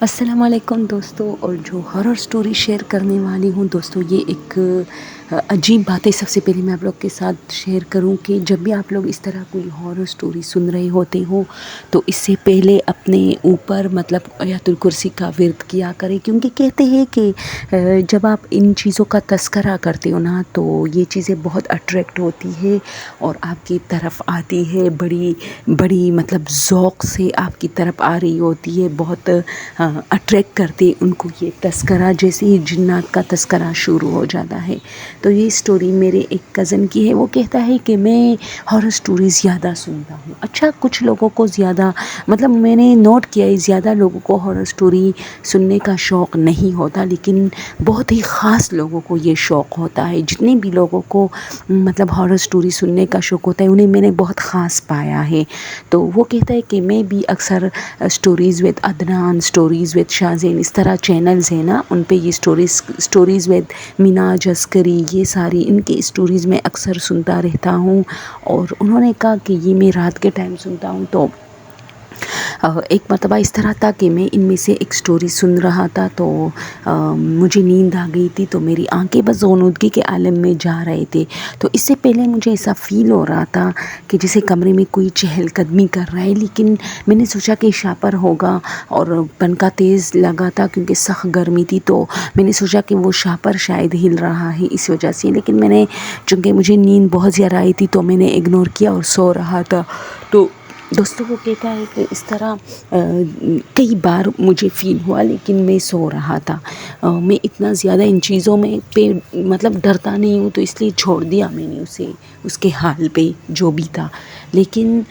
السلام علیکم دوستو، اور جو ہارر سٹوری شیئر کرنے والی ہوں دوستو، یہ ایک عجیب بات ہے۔ سب سے پہلے میں آپ لوگ کے ساتھ شیئر کروں کہ جب بھی آپ لوگ اس طرح کوئی ہارر سٹوری سن رہے ہوتے ہو تو اس سے پہلے اپنے اوپر آیت الکرسی کا ورد کیا کریں، کیونکہ کہتے ہیں کہ جب آپ ان چیزوں کا تذکرہ کرتے ہو نا تو یہ چیزیں بہت اٹریکٹ ہوتی ہے اور آپ کی طرف آتی ہے، بڑی بڑی ذوق سے آپ کی طرف آ رہی ہوتی ہے، بہت اٹریکٹ کرتے ان کو یہ تذکرہ، جیسے ہی جنات کا تذکرہ شروع ہو جاتا ہے۔ تو یہ سٹوری میرے ایک کزن کی ہے۔ وہ کہتا ہے کہ میں ہارر سٹوری زیادہ سنتا ہوں۔ اچھا، کچھ لوگوں کو زیادہ میں نے نوٹ کیا ہے زیادہ لوگوں کو ہارر سٹوری سننے کا شوق نہیں ہوتا، لیکن بہت ہی خاص لوگوں کو یہ شوق ہوتا ہے۔ جتنے بھی لوگوں کو ہارر سٹوری سننے کا شوق ہوتا ہے انہیں میں نے بہت خاص پایا ہے۔ تو وہ کہتا ہے کہ میں بھی اکثر stories with Adnan, stories with Shahzeen, اس طرح چینلز ہیں نا، ان پہ یہ سٹوریز وتھ مناج عسکری، یہ ساری ان کی سٹوریز میں اکثر سنتا رہتا ہوں۔ اور انہوں نے کہا کہ یہ میں رات کے ٹائم سنتا ہوں۔ تو ایک مرتبہ اس طرح تھا کہ میں ان میں سے ایک سٹوری سن رہا تھا تو مجھے نیند آ گئی تھی، تو میری آنکھیں بس غنودگی کے عالم میں جا رہے تھے۔ تو اس سے پہلے مجھے ایسا فیل ہو رہا تھا کہ جیسے کمرے میں کوئی چہل قدمی کر رہا ہے، لیکن میں نے سوچا کہ شاپر ہوگا، اور پنکھا تیز لگا تھا کیونکہ سخت گرمی تھی، تو میں نے سوچا کہ وہ شاپر شاید ہل رہا ہے اس وجہ سے، لیکن چونکہ مجھے نیند بہت زیادہ آئی تھی تو میں نے اگنور کیا اور سو رہا تھا۔ تو دوستوں کو کہتا ہے کہ اس طرح کئی بار مجھے فیل ہوا، لیکن میں سو رہا تھا۔ میں اتنا زیادہ ان چیزوں میں ڈرتا نہیں ہوں، تو اس لیے چھوڑ دیا میں نے اسے، اس کے حال پہ جو بھی تھا۔ لیکن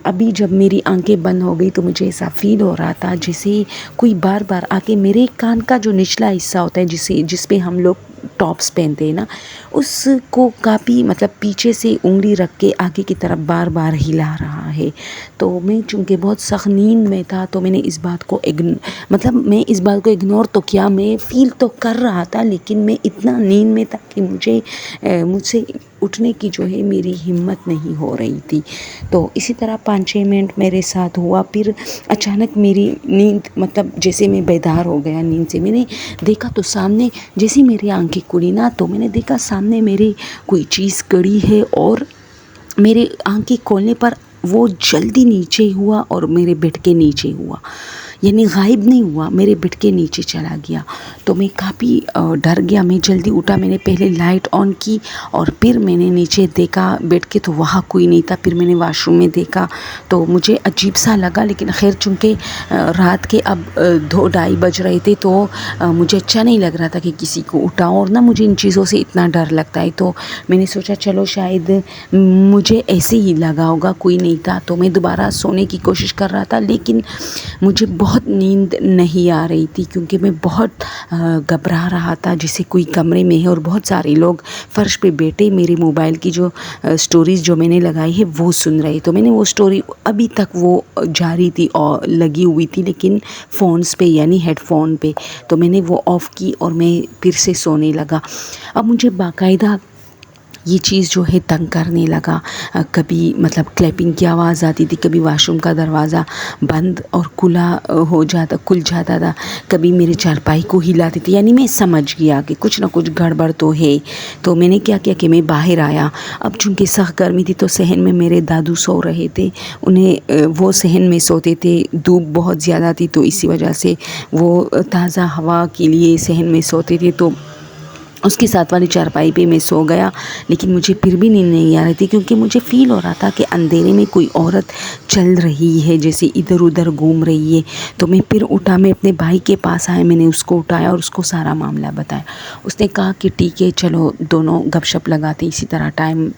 ابھی جب میری آنکھیں بند ہو گئی تو مجھے ایسا فیل ہو رہا تھا جیسے کوئی بار بار آ کے میرے کان کا جو نچلا حصہ ہوتا ہے جس پہ ہم لوگ ٹاپس پہنتے ہیں نا، اس کو کافی پیچھے سے انگلی رکھ کے آگے کی طرف بار بار ہلا رہا ہے۔ تو میں چونکہ بہت سخت نیند میں تھا تو میں نے اس بات کو اگنور تو کیا، میں فیل تو کر رہا تھا، لیکن میں اتنا نیند میں تھا کہ مجھ سے اٹھنے کی جو ہے میری ہمت نہیں ہو رہی تھی۔ تو اسی طرح 5-6 منٹ میرے ساتھ ہوا، پھر اچانک میری نیند جیسے میں بیدار ہو گیا نیند سے، میں نے دیکھا تو سامنے، جیسے میری آنکھیں کھلی نا تو میں نے دیکھا سامنے میرے کوئی چیز کڑی ہے، اور میرے آنکھیں کھولنے پر وہ جلدی نیچے ہوا اور میرے بیڈ کے نیچے ہوا، یعنی غائب نہیں ہوا، میرے بیڈ کے نیچے چلا گیا۔ تو میں کافی ڈر گیا، میں جلدی اٹھا، میں نے پہلے لائٹ آن کی اور پھر میں نے نیچے دیکھا بیڈ کے، تو وہاں کوئی نہیں تھا۔ پھر میں نے واش روم میں دیکھا تو مجھے عجیب سا لگا، لیکن خیر چونکہ رات کے اب 2-2:30 بج رہے تھے تو مجھے اچھا نہیں لگ رہا تھا کہ کسی کو اٹھاؤں، اور نہ مجھے ان چیزوں سے اتنا ڈر لگتا ہے۔ تو میں نے سوچا چلو شاید مجھے ایسے ہی لگا ہوگا، کوئی نہیں تھا۔ تو میں دوبارہ سونے کی کوشش کر رہا تھا، لیکن مجھے بہت نیند نہیں آ رہی تھی، کیونکہ میں بہت گھبرا رہا تھا جیسے کوئی کمرے میں ہے اور بہت سارے لوگ فرش پہ بیٹھے میرے موبائل کی جو سٹوریز جو میں نے لگائی ہے وہ سن رہے۔ تو میں نے وہ سٹوری ابھی تک وہ جاری تھی اور لگی ہوئی تھی، لیکن فونز پہ یعنی ہیڈ فون پہ، تو میں نے وہ آف کی اور میں پھر سے سونے لگا۔ اب مجھے باقاعدہ یہ چیز جو ہے تنگ کرنے لگا، کبھی کلیپنگ کی آواز آتی تھی، کبھی واش روم کا دروازہ بند اور کھل جاتا تھا، کبھی میرے چارپائی کو ہلاتی تھی، یعنی میں سمجھ گیا کہ کچھ نہ کچھ گڑبڑ تو ہے۔ تو میں نے کیا کہ میں باہر آیا۔ اب چونکہ سخت گرمی تھی تو صحن میں میرے دادو سو رہے تھے، وہ صحن میں سوتے تھے، دھوپ بہت زیادہ تھی تو اسی وجہ سے وہ تازہ ہوا کے لیے صحن میں سوتے تھے، تو اس کے ساتھ والی چارپائی پہ میں سو گیا۔ لیکن مجھے پھر بھی نیند نہیں آ رہی تھی، کیونکہ مجھے فیل ہو رہا تھا کہ اندھیرے میں کوئی عورت چل رہی ہے، جیسے ادھر ادھر گھوم رہی ہے۔ تو میں پھر اٹھا، میں اپنے بھائی کے پاس آیا، میں نے اس کو اٹھایا اور اس کو سارا معاملہ بتایا۔ اس نے کہا کہ ٹھیک ہے، چلو دونوں گپ شپ لگاتے، اسی طرح ٹائم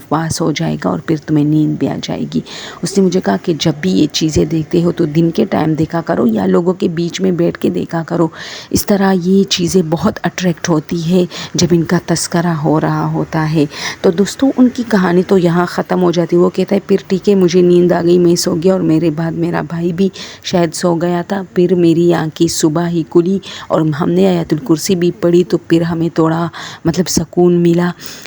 پاس ہو جائے گا اور پھر تمہیں نیند بھی آ جائے گی۔ اس نے مجھے کہا کہ جب بھی یہ چیزیں دیکھتے ہو تو دن کے ٹائم دیکھا کرو یا لوگوں کے بیچ میں بیٹھ کے دیکھا کرو، اس طرح یہ چیزیں بہت اٹریکٹ ہوتی ہے جب ان کا تذکرہ ہو رہا ہوتا ہے۔ تو دوستوں ان کی کہانی تو یہاں ختم ہو جاتی۔ وہ کہتا ہے پھر ٹھیک ہے، مجھے نیند آ گئی، میں سو گیا، اور میرے بعد میرا بھائی بھی شاید سو گیا تھا۔ پھر میری آنکھیں صبح ہی کھلی اور ہم نے آیت الکرسی بھی پڑھی، تو پھر ہمیں تھوڑا سکون ملا۔